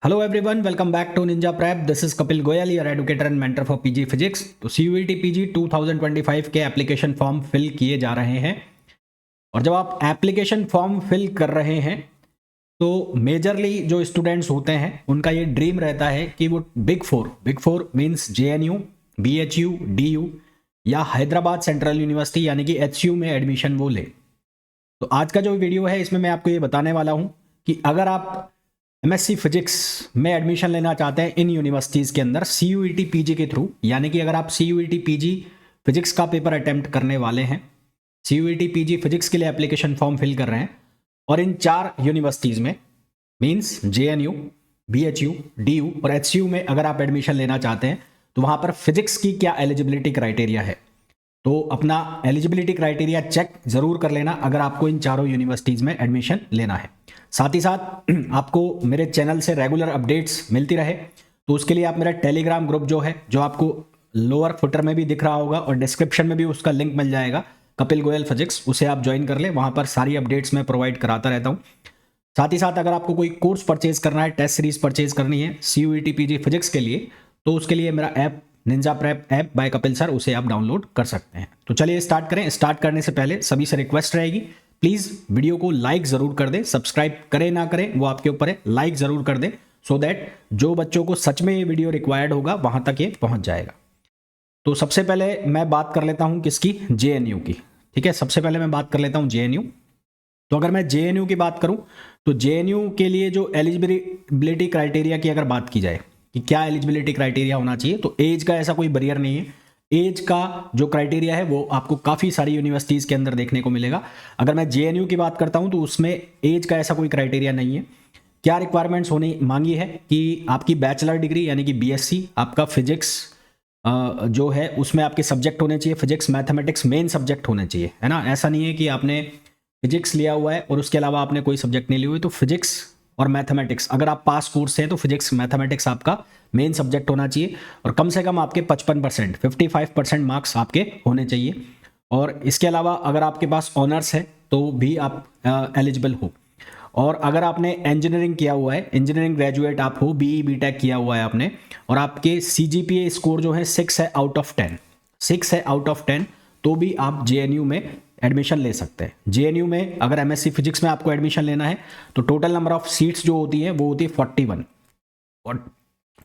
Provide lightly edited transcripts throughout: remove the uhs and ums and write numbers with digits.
Hello everyone, welcome back to Ninja Prep. This is Kapil Goyal, your educator and mentor for PG physics. तो CUET PG 2025 के application form fill किए जा रहे हैं। और जब आप एप्लीकेशन फॉर्म फिल कर रहे हैं तो मेजरली जो स्टूडेंट्स होते हैं उनका ये ड्रीम रहता है कि वो big four means JNU, BHU, DU या हैदराबाद सेंट्रल यूनिवर्सिटी यानी कि एचयू में एडमिशन वो ले। तो आज का जो वीडियो है इसमें मैं आपको ये बताने वाला हूँ कि अगर आप एमएससी फिजिक्स में एडमिशन लेना चाहते हैं इन यूनिवर्सिटीज़ के अंदर सीयूईटी पीजी के थ्रू, यानी कि अगर आप सीयूईटी पीजी फिजिक्स का पेपर अटेम्प्ट करने वाले हैं, सीयूईटी पीजी फिजिक्स के लिए एप्लीकेशन फॉर्म फिल कर रहे हैं और इन 4 यूनिवर्सिटीज़ में मींस जेएनयू, बीएचयू, डीयू और एचयू में अगर आप एडमिशन लेना चाहते हैं तो वहाँ पर फिजिक्स की क्या एलिजिबिलिटी क्राइटेरिया है, तो अपना एलिजिबिलिटी क्राइटेरिया चेक ज़रूर कर लेना अगर आपको इन चारों यूनिवर्सिटीज़ में एडमिशन लेना है। साथ ही साथ आपको मेरे चैनल से रेगुलर अपडेट्स मिलती रहे तो उसके लिए आप मेरा टेलीग्राम ग्रुप जो है, जो आपको लोअर फुटर में भी दिख रहा होगा और डिस्क्रिप्शन में भी उसका लिंक मिल जाएगा, कपिल गोयल फिजिक्स, उसे आप ज्वाइन कर ले। वहाँ पर सारी अपडेट्स मैं प्रोवाइड कराता रहता हूँ। साथ ही साथ अगर आपको कोई कोर्स परचेज करना है, टेस्ट सीरीज परचेज करनी है सीयूईटी पीजी फिजिक्स के लिए, तो उसके लिए मेरा app Ninja prep app by Kapil sir, उसे आप डाउनलोड कर सकते हैं। तो चलिए स्टार्ट करें। स्टार्ट करने से पहले सभी से रिक्वेस्ट रहेगी, प्लीज़ वीडियो को लाइक ज़रूर कर दें। सब्सक्राइब करें ना करें वो आपके ऊपर है, लाइक ज़रूर कर दें सो दैट जो बच्चों को सच में ये वीडियो रिक्वायर्ड होगा वहाँ तक ये पहुँच जाएगा। तो सबसे पहले मैं बात कर लेता हूँ किसकी, जेएनयू की। ठीक है, सबसे पहले मैं बात कर लेता हूँ जेएनयू। तो अगर मैं जेएनयू की बात करूँ तो जेएनयू के लिए जो एलिजिबिलिटी क्राइटेरिया की अगर बात की जाए कि क्या एलिजिबिलिटी क्राइटेरिया होना चाहिए, तो एज का ऐसा कोई बैरियर नहीं है। एज का जो क्राइटेरिया है वो आपको काफ़ी सारी यूनिवर्सिटीज़ के अंदर देखने को मिलेगा। अगर मैं जेएनयू की बात करता हूँ तो उसमें एज का ऐसा कोई क्राइटेरिया नहीं है। क्या रिक्वायरमेंट्स होनी मांगी है कि आपकी बैचलर डिग्री यानी कि बीएससी, आपका फिजिक्स जो है उसमें आपके सब्जेक्ट होने चाहिए, फिजिक्स मैथमेटिक्स मेन सब्जेक्ट होने चाहिए, है ना। ऐसा नहीं है कि आपने फिजिक्स लिया हुआ है और उसके अलावा आपने कोई सब्जेक्ट नहीं लिए हुए। तो फिजिक्स और मैथमेटिक्स अगर आप पास कोर्स हैं तो फिजिक्स मैथमेटिक्स आपका मेन सब्जेक्ट होना चाहिए और कम से कम आपके 55% 55% मार्क्स आपके होने चाहिए। और इसके अलावा अगर आपके पास ऑनर्स है तो भी आप एलिजिबल हो। और अगर आपने इंजीनियरिंग किया हुआ है, इंजीनियरिंग ग्रेजुएट आप हो, बीई बीटेक किया हुआ है आपने, और आपके सीजीपीए स्कोर जो है 6 है आउट ऑफ 10, 6 है आउट ऑफ 10, तो भी आप जेएनयू में एडमिशन ले सकते हैं। जेएनयू में अगर एमएससी फिजिक्स में आपको एडमिशन लेना है तो टोटल नंबर ऑफ सीट्स जो होती है वो होती है 41, और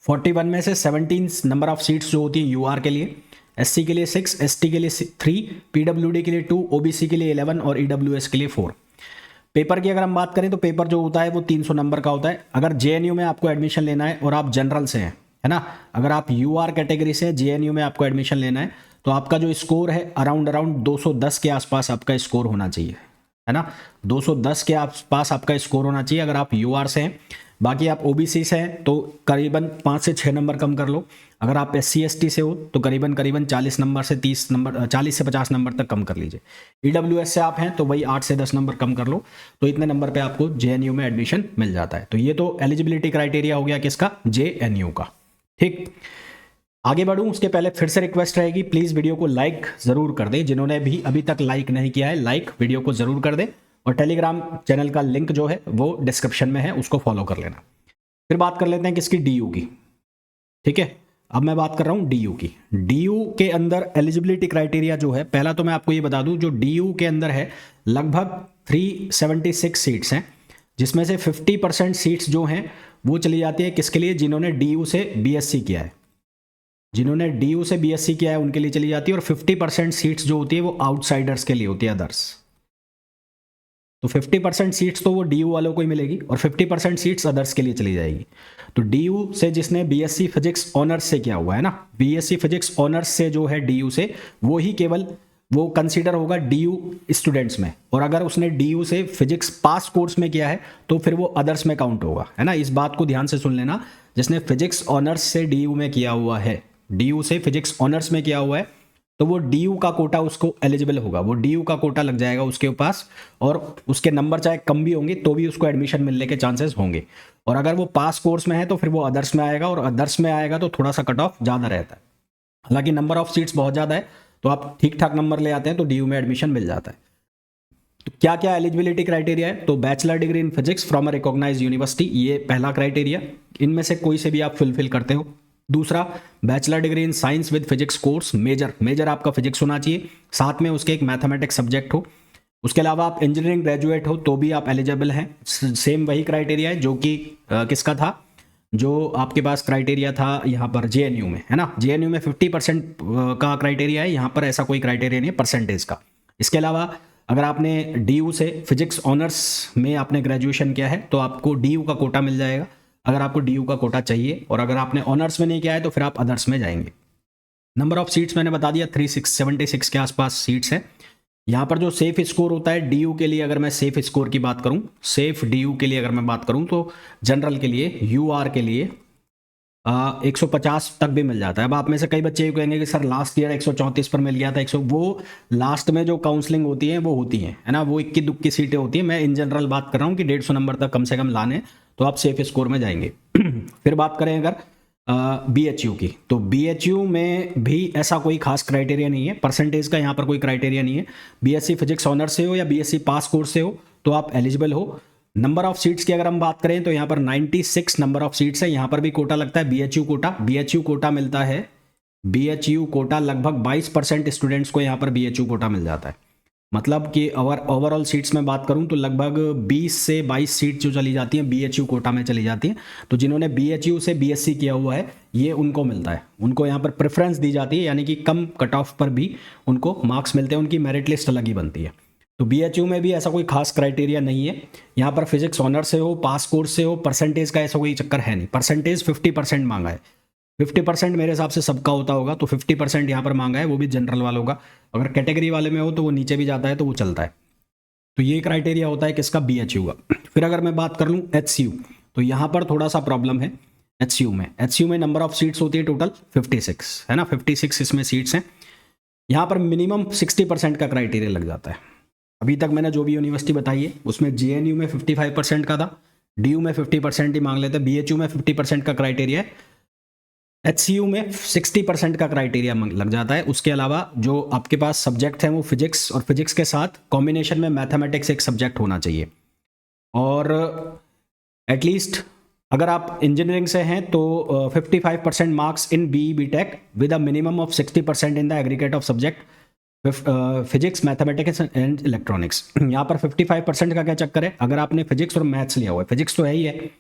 41 में से 17 नंबर ऑफ सीट्स जो होती है यूआर के लिए, एससी के लिए 6, एसटी के लिए 3, पीडब्ल्यूडी के लिए 2, ओबीसी के लिए 11 और ईडब्ल्यूएस के लिए 4। पेपर की अगर हम बात करें तो पेपर जो होता है वो 300 नंबर का होता है। अगर जेएनयू में आपको एडमिशन लेना है और आप जनरल से हैं, है ना, अगर आप यूआर कैटेगरी से जेएनयू में आपको एडमिशन लेना है तो आपका जो स्कोर है अराउंड 210 के आसपास आपका स्कोर होना चाहिए, है ना। 210 के आसपास आपका स्कोर होना चाहिए अगर आप यूआर से हैं। बाकी आप ओबीसी से हैं तो करीबन 5 से 6 नंबर कम कर लो। अगर आप एससी एसटी से हो तो करीबन 40 नंबर से 30 नंबर, 40 से 50 नंबर तक कम कर लीजिए। ईडब्ल्यूएस से आप हैं तो वही 8 से 10 नंबर कम कर लो, तो इतने नंबर पे आपको जेएनयू में एडमिशन मिल जाता है। तो ये तो एलिजिबिलिटी क्राइटेरिया हो गया किसका, जेएनयू का। ठीक, आगे बढ़ूं उसके पहले फिर से रिक्वेस्ट रहेगी, प्लीज़ वीडियो को लाइक ज़रूर कर दें। जिन्होंने भी अभी तक लाइक नहीं किया है, लाइक वीडियो को ज़रूर कर दें और टेलीग्राम चैनल का लिंक जो है वो डिस्क्रिप्शन में है, उसको फॉलो कर लेना। फिर बात कर लेते हैं किसकी, डीयू की। ठीक है, अब मैं बात कर रहा हूँ डीयू की। डीयू के अंदर एलिजिबिलिटी क्राइटेरिया जो है, पहला तो मैं आपको ये बता दूं, जो डीयू के अंदर है लगभग 376 सीट्स हैं, जिसमें से 50% सीट्स जो हैं वो चली जाती है किसके लिए, जिन्होंने डीयू से बीएससी किया है, जिन्होंने डीयू से बीएससी किया है उनके लिए चली जाती है। और 50% सीट्स जो होती है वो आउटसाइडर्स के लिए होती है, अदर्स। तो 50% सीट्स तो वो डीयू वालों को ही मिलेगी और 50% सीट्स अदर्स के लिए चली जाएगी। तो डीयू से जिसने बीएससी फिजिक्स ऑनर्स से किया हुआ है ना, बीएससी फिजिक्स ऑनर्स से जो है डीयू से, वो ही केवल वो कंसीडर होगा डीयू स्टूडेंट्स में। और अगर उसने डीयू से फिजिक्स पास कोर्स में किया है तो फिर वो अदर्स में काउंट होगा, है ना। इस बात को ध्यान से सुन लेना, जिसने फिजिक्स ऑनर्स से डीयू में किया हुआ है, डीयू से फिजिक्स ऑनर्स में किया हुआ है, तो वो डीयू का कोटा उसको एलिजिबल होगा, वो डीयू का कोटा लग जाएगा उसके पास, और उसके नंबर चाहे कम भी होंगे तो भी उसको एडमिशन मिलने के चांसेस होंगे। और अगर वो पास कोर्स में है तो फिर वो अदर्स में आएगा, और अदर्स में आएगा तो थोड़ा सा कट ऑफ ज़्यादा रहता है। हालांकि नंबर ऑफ सीट्स बहुत ज़्यादा है, तो आप ठीक ठाक नंबर ले आते हैं तो डीयू में एडमिशन मिल जाता है। तो क्या क्या एलिजिबिलिटी क्राइटेरिया है, तो bachelor degree in physics from a recognised university, ये पहला क्राइटेरिया इनमें से कोई से भी आप फुलफिल करते हो। दूसरा, bachelor degree in science with physics course, major आपका फिजिक्स होना चाहिए, साथ में उसके एक मैथमेटिक्स सब्जेक्ट हो। उसके अलावा आप इंजीनियरिंग ग्रेजुएट हो तो भी आप एलिजिबल हैं। सेम वही क्राइटेरिया है जो कि किसका था, जो आपके पास क्राइटेरिया था यहाँ पर जेएनयू में, है ना। जेएनयू में 50% का क्राइटेरिया है, यहाँ पर ऐसा कोई क्राइटेरिया नहीं है परसेंटेज का। इसके अलावा अगर आपने डीयू से फिजिक्स ऑनर्स में आपने ग्रेजुएशन किया है तो आपको डीयू का कोटा मिल जाएगा, अगर आपको डीयू का कोटा चाहिए। और अगर आपने ऑनर्स में नहीं किया है तो फिर आप अदर्स में जाएंगे। नंबर ऑफ सीट्स मैंने बता दिया, 376 के आसपास सीट्स हैं। यहाँ पर जो सेफ स्कोर होता है डीयू के लिए, अगर मैं सेफ स्कोर की बात करूँ, सेफ डीयू के लिए अगर मैं बात करूँ तो जनरल के लिए, यूआर के लिए 150 तक भी मिल जाता है। अब आप में से कई बच्चे ये कहेंगे कि सर लास्ट ईयर 134 पर मिल गया था, 100, वो लास्ट में जो काउंसलिंग होती है वो होती है ना, वो इक्की दुक्की सीटें होती हैं। मैं इन जनरल बात कर रहा हूँ कि 150 नंबर तक कम से कम लाने, तो आप सेफ स्कोर में जाएंगे। फिर बात करें अगर बीएचयू की, तो बीएचयू में भी ऐसा कोई खास क्राइटेरिया नहीं है, परसेंटेज का यहाँ पर कोई क्राइटेरिया नहीं है। बीएससी फिजिक्स ऑनर से हो या बीएससी पास कोर्स से हो तो आप एलिजिबल हो। नंबर ऑफ सीट्स की अगर हम बात करें तो यहाँ पर 96 नंबर ऑफ सीट्स है। यहाँ पर भी कोटा लगता है, बीएचयू कोटा। बीएचयू कोटा मिलता है, बीएचयू कोटा लगभग 22% स्टूडेंट्स को यहाँ पर बीएचयू कोटा मिल जाता है। मतलब कि ओवरऑल सीट्स में बात करूं तो लगभग 20 से 22 सीट जो चली जाती हैं बीएचयू कोटा में चली जाती हैं। तो जिन्होंने बीएचयू से बीएससी किया हुआ है ये उनको मिलता है, उनको यहाँ पर प्रेफरेंस दी जाती है, यानी कि कम कट ऑफ पर भी उनको मार्क्स मिलते हैं, उनकी मेरिट लिस्ट अलग ही बनती है। तो बीएचयू में भी ऐसा कोई खास क्राइटेरिया नहीं है। यहाँ पर फिजिक्स ऑनर से हो, पास कोर्स से हो, परसेंटेज का ऐसा कोई चक्कर है नहीं। परसेंटेज 50% मांगा है, 50% मेरे हिसाब से सबका होता होगा, तो 50% यहाँ पर मांगा है, वो भी जनरल वालों का। अगर कैटेगरी वाले में हो तो वो नीचे भी जाता है तो वो चलता है। तो ये क्राइटेरिया होता है किसका, बीएचयू का। फिर अगर मैं बात कर लूँ एचसीयू, तो यहाँ पर थोड़ा सा प्रॉब्लम है। एचसीयू में नंबर ऑफ सीट्स होती है टोटल 56, है ना, 56 इसमें सीट्स हैं। यहाँ पर मिनिमम 60% का क्राइटेरिया लग जाता है। अभी तक मैंने जो भी यूनिवर्सिटी बताई है उसमें जेएनयू में 55% का था, डीयू में 50% ही मांग लेते हैं, बीएचयू में 50% का क्राइटेरिया है, एचसीयू में 60% का क्राइटेरिया लग जाता है। उसके अलावा जो आपके पास सब्जेक्ट हैं वो फिजिक्स, और फिजिक्स के साथ कॉम्बिनेशन में मैथमेटिक्स एक सब्जेक्ट होना चाहिए। और एटलीस्ट अगर आप इंजीनियरिंग से हैं तो 55% marks in B Tech with a minimum of 60% in the aggregate of subject physics, mathematics and electronics. यहाँ पर 55% का क्या चक्कर है, अगर आपने फिजिक्स और मैथ्स लिया हुआ है, फिजिक्स तो है ही है,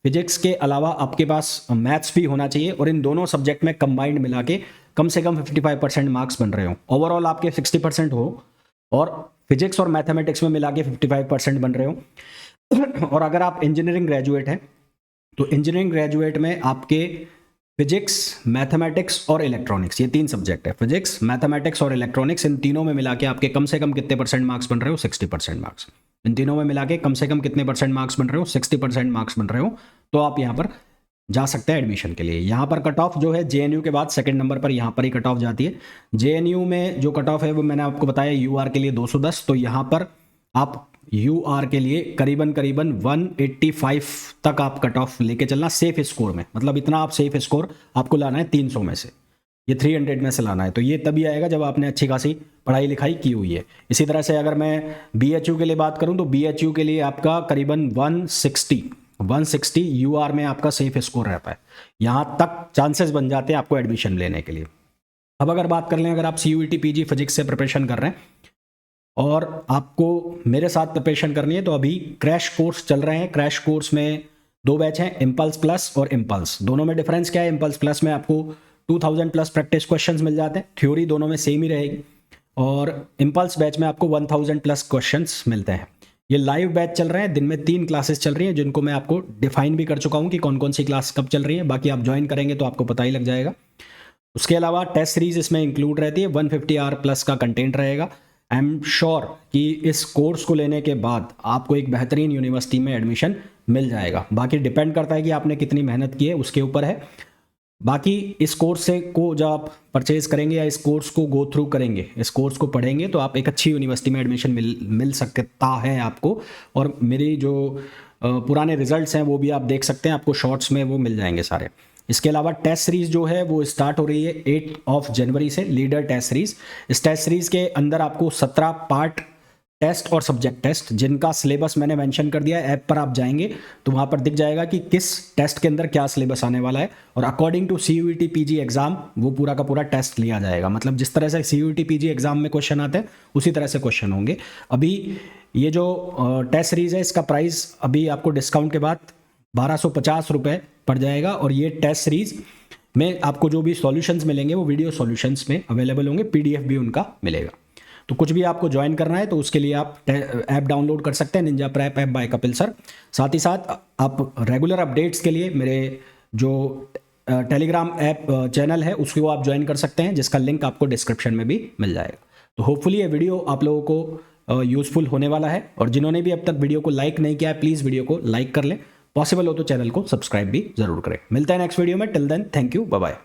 फिजिक्स के अलावा आपके पास मैथ्स भी होना चाहिए, और इन दोनों सब्जेक्ट में कंबाइंड मिला के कम से कम 55% मार्क्स बन रहे हो। ओवरऑल आपके 60% हो और फिजिक्स और मैथमेटिक्स में मिला के 55% बन रहे हो। और अगर आप इंजीनियरिंग ग्रेजुएट हैं तो इंजीनियरिंग ग्रेजुएट में आपके फिजिक्स, मैथमेटिक्स और इलेक्ट्रॉनिक्स, ये 3 सब्जेक्ट है, फिजिक्स, मैथमेटिक्स और इलेक्ट्रॉनिक्स, इन तीनों में मिला के आपके कम से कम कितने परसेंट मार्क्स बन रहे हो, 60% मार्क्स। इन तीनों में मिला के कम से कम कितने परसेंट मार्क्स बन रहे हो, 60% मार्क्स बन रहे हो, तो आप यहाँ पर जा सकते हैं एडमिशन के लिए। यहाँ पर कट ऑफ जो है जेएनयू के बाद सेकंड नंबर पर यहाँ पर ही कट ऑफ जाती है। जेएनयू में जो कट ऑफ है वो मैंने आपको बताया यूआर के लिए 210, तो यहाँ पर आप यूआर के लिए करीबन 185 तक आप कट ऑफ लेके चलना सेफ स्कोर में, मतलब इतना आप सेफ स्कोर आपको लाना है 300 में से, ये 300 में से लाना है। तो ये तभी आएगा जब आपने अच्छी खासी पढ़ाई लिखाई की हुई है। इसी तरह से अगर मैं बीएचयू के लिए बात करूं तो बीएचयू के लिए आपका करीबन 160 यूआर में आपका सेफ स्कोर रहता है, यहाँ तक चांसेस बन जाते हैं आपको एडमिशन लेने के लिए। अब अगर बात कर लें, अगर आप सीयूईटी पीजी फिजिक्स से प्रिपरेशन कर रहे हैं और आपको मेरे साथ प्रिपरेशन करनी है तो अभी क्रैश कोर्स चल रहे हैं। क्रैश कोर्स में 2 बैच हैं, इम्पल्स प्लस और इम्पल्स। दोनों में डिफरेंस क्या है, इम्पल्स प्लस में आपको 2000 प्लस प्रैक्टिस क्वेश्चंस मिल जाते हैं, थ्योरी दोनों में सेम ही रहेगी, और इम्पल्स बैच में आपको 1000 प्लस क्वेश्चंस मिलते हैं। ये लाइव बैच चल रहे हैं, दिन में 3 क्लासेस चल रही हैं, जिनको मैं आपको डिफाइन भी कर चुका हूँ कि कौन कौन सी क्लास कब चल रही है, बाकी आप ज्वाइन करेंगे तो आपको पता ही लग जाएगा। उसके अलावा टेस्ट सीरीज इसमें इंक्लूड रहती है, 150 आवर प्लस का कंटेंट रहेगा। आई एम श्योर कि इस कोर्स को लेने के बाद आपको एक बेहतरीन यूनिवर्सिटी में एडमिशन मिल जाएगा। बाकी डिपेंड करता है कि आपने कितनी मेहनत की है, उसके ऊपर है। बाकी इस कोर्स से को जब आप परचेज करेंगे या इस कोर्स को गो थ्रू करेंगे, इस कोर्स को पढ़ेंगे, तो आप एक अच्छी यूनिवर्सिटी में एडमिशन मिल सकता है आपको। और मेरी जो पुराने रिजल्ट्स हैं वो भी आप देख सकते हैं, आपको शॉर्ट्स में वो मिल जाएंगे सारे। इसके अलावा टेस्ट सीरीज जो है वो स्टार्ट हो रही है 8 जनवरी से, लीडर टेस्ट सीरीज। इस टेस्ट सीरीज के अंदर आपको 17 पार्ट टेस्ट और सब्जेक्ट टेस्ट, जिनका सिलेबस मैंने मेंशन कर दिया है। ऐप पर आप जाएंगे तो वहाँ पर दिख जाएगा कि किस टेस्ट के अंदर क्या सिलेबस आने वाला है, और according to CUET PG exam वो पूरा का पूरा टेस्ट लिया जाएगा। मतलब जिस तरह से CUET PG एग्जाम में क्वेश्चन आते हैं उसी तरह से क्वेश्चन होंगे। अभी ये जो टेस्ट सीरीज है इसका प्राइस अभी आपको डिस्काउंट के बाद 1250 रुपये पड़ जाएगा, और ये टेस्ट सीरीज में आपको जो भी सॉल्यूशंस मिलेंगे वो वीडियो सॉल्यूशंस में अवेलेबल होंगे, PDF भी उनका मिलेगा। तो कुछ भी आपको ज्वाइन करना है तो उसके लिए आप ऐप डाउनलोड कर सकते हैं, Ninja prep app by Kapil sir. साथ ही साथ आप रेगुलर अपडेट्स के लिए मेरे जो टेलीग्राम ऐप चैनल है उसको आप ज्वाइन कर सकते हैं, जिसका लिंक आपको डिस्क्रिप्शन में भी मिल जाएगा। तो होपफुली ये वीडियो आप लोगों को यूज़फुल होने वाला है, और जिन्होंने भी अब तक वीडियो को लाइक नहीं किया है प्लीज़ वीडियो को लाइक कर लें, पॉसिबल हो तो चैनल को सब्सक्राइब भी जरूर करें। मिलते हैं नेक्स्ट वीडियो में, till then thank you, bye bye.